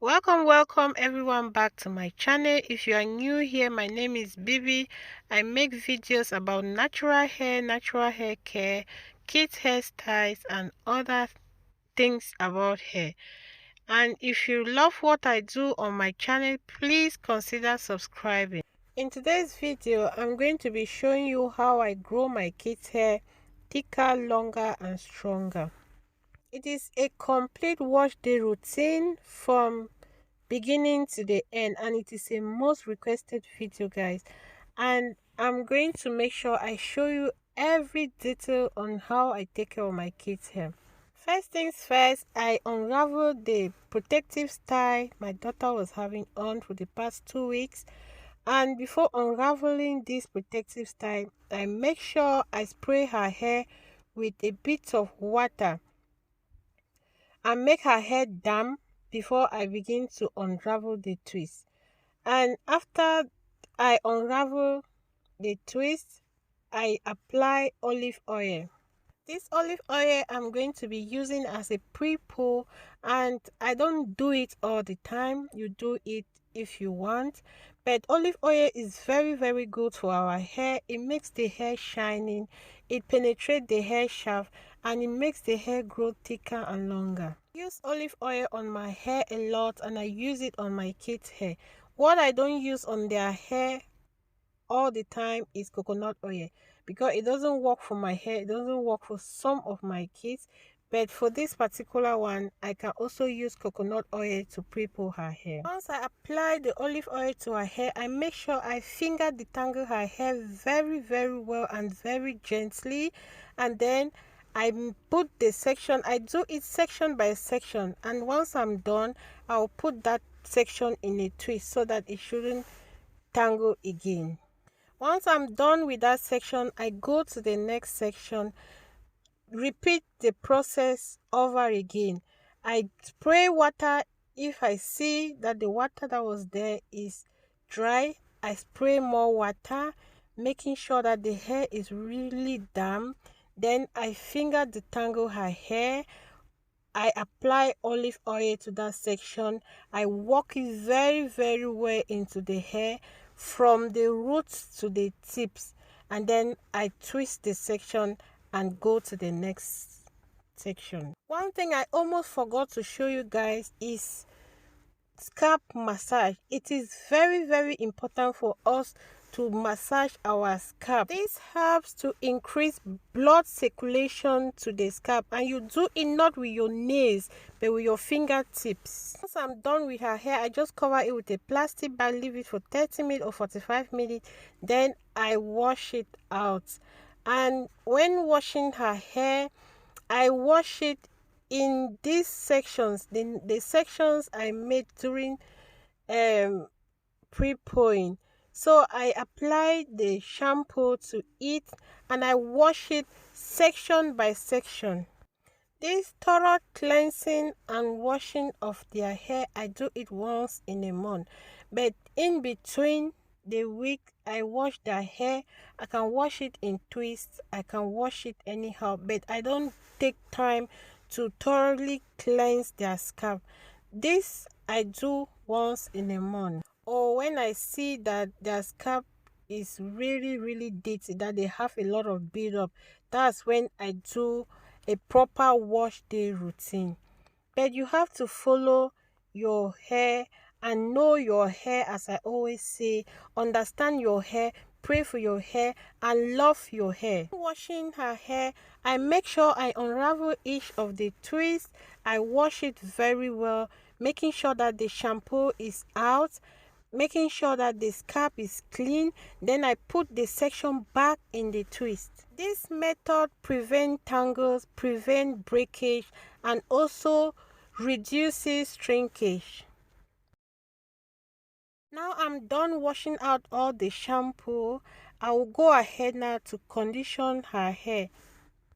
Welcome everyone back to my channel. If you are new here, my name is Bibi. I make videos about natural hair care, kids hairstyles and other things about hair. And if you love what I do on my channel, please consider subscribing. In today's video, I'm going to be showing you how I grow my kids hair thicker, longer and stronger. It is a complete wash day routine from beginning to the end, and it is a most requested video, guys, and I'm going to make sure I show you every detail on how I take care of my kids hair. First things first, I unraveled the protective style my daughter was having on for the past 2 weeks, and before unraveling this protective style, I make sure I spray her hair with a bit of water and make her hair damp before I begin to unravel the twist. And after I unravel the twist, I apply olive oil. This olive oil I'm going to be using as a pre-poo, and I don't do it all the time. You do it if you want, but olive oil is very good for our hair. It makes the hair shining, it penetrates the hair shaft, and it makes the hair grow thicker and longer. I use olive oil on my hair a lot, and I use it on my kids' hair. What I don't use on their hair all the time is coconut oil, because it doesn't work for my hair, it doesn't work for some of my kids, but for this particular one I can also use coconut oil to pre-poo her hair. Once I apply the olive oil to her hair, I make sure I finger detangle her hair very well and very gently, and then I put the section, I do it section by section, and once I'm done, I'll put that section in a twist so that it shouldn't tangle again. Once I'm done with that section, I go to the next section, repeat the process over again. I spray water. If I see that the water that was there is dry, I spray more water, making sure that the hair is really damp. Then I finger detangle her hair. I apply olive oil to that section. I work it very well into the hair from the roots to the tips, and then I twist the section and go to the next section. One thing I almost forgot to show you guys is scalp massage. It is very important for us to massage our scalp. This helps to increase blood circulation to the scalp, and you do it not with your nails but with your fingertips. Once I'm done with her hair, I just cover it with a plastic bag, leave it for 30 minutes or 45 minutes, then I wash it out. And when washing her hair, I wash it in these sections, the sections I made during pre-pooing. So I apply the shampoo to it and I wash it section by section. This thorough cleansing and washing of their hair, I do it once in a month, but in between the week I wash their hair. I can wash it in twists, I can wash it anyhow, but I don't take time to thoroughly cleanse their scalp. This I do once in a month, or when I see that their scalp is really dirty, that they have a lot of build-up, that's when I do a proper wash day routine. But you have to follow your hair and know your hair, as I always say. Understand your hair, pray for your hair, and love your hair. Washing her hair, I make sure I unravel each of the twists. I wash it very well, making sure that the shampoo is out, making sure that the scalp is clean. Then I put the section back in the twist. This method prevents tangles, prevents breakage, and also reduces shrinkage. Now I'm done washing out all the shampoo. I will go ahead now to condition her hair.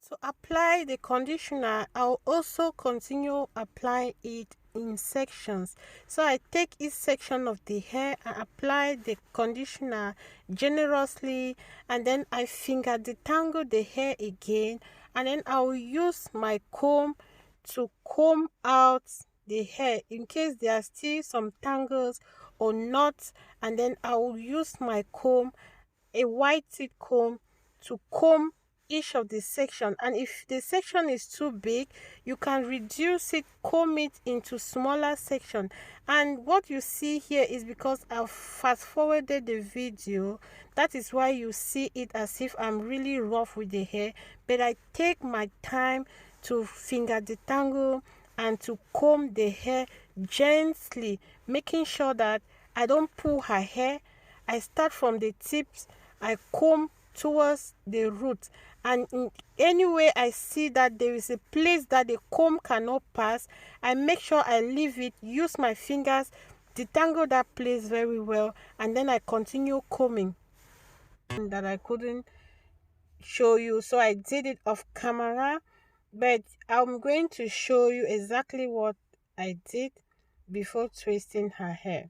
To apply the conditioner, I'll also continue applying it in sections. So I take each section of the hair and apply the conditioner generously, and then I finger detangle the hair again, and then I will use my comb to comb out the hair in case there are still some tangles or knots, and then I will use my comb, a white teeth comb, to comb each of the section. And if the section is too big, you can reduce it, comb it into smaller section. And what you see here is because I've fast forwarded the video. That is why you see it as if I'm really rough with the hair, but I take my time to finger detangle and to comb the hair gently, making sure that I don't pull her hair. I start from the tips, I comb towards the root, and in any way I see that there is a place that the comb cannot pass, I make sure I leave it, use my fingers, detangle that place very well, and then I continue combing. That I couldn't show you, so I did it off camera, but I'm going to show you exactly what I did before twisting her hair.